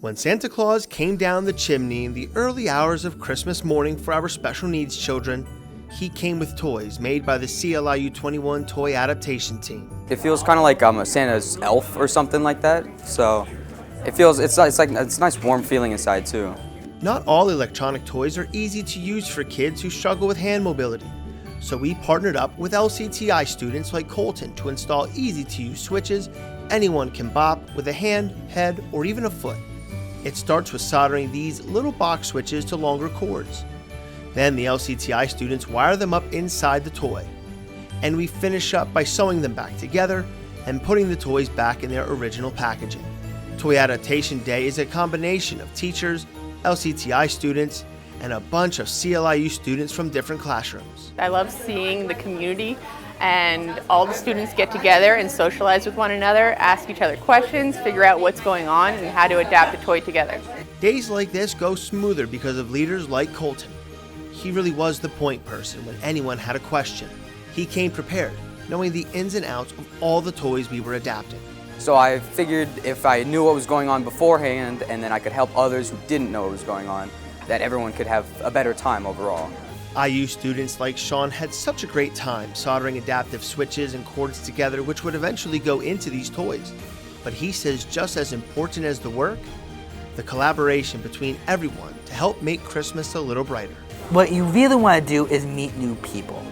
When Santa Claus came down the chimney in the early hours of Christmas morning for our special needs children, he came with toys made by the CLIU 21 Toy Adaptation team. It feels kind of like I'm a Santa's elf or something like that. So it's a nice warm feeling inside too. Not all electronic toys are easy to use for kids who struggle with hand mobility. So we partnered up with LCTI students like Colton to install easy-to-use switches anyone can bop with a hand, head, or even a foot. It starts with soldering these little box switches to longer cords. Then the LCTI students wire them up inside the toy. And we finish up by sewing them back together and putting the toys back in their original packaging. Toy Adaptation Day is a combination of teachers, LCTI students, and a bunch of CLIU students from different classrooms. I love seeing the community and all the students get together and socialize with one another, ask each other questions, figure out what's going on and how to adapt a toy together. Days like this go smoother because of leaders like Colton. He really was the point person when anyone had a question. He came prepared, knowing the ins and outs of all the toys we were adapting. So I figured if I knew what was going on beforehand and then I could help others who didn't know what was going on, that everyone could have a better time overall. IU students like Sean had such a great time soldering adaptive switches and cords together which would eventually go into these toys. But he says just as important as the work, the collaboration between everyone to help make Christmas a little brighter. What you really want to do is meet new people.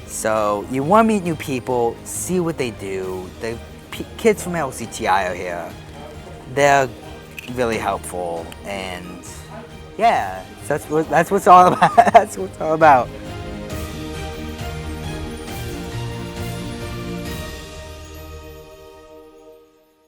So you want to meet new people, see what they do. The kids from LCTI are here. They're really helpful, and yeah, that's what it's all about. That's what it's all about.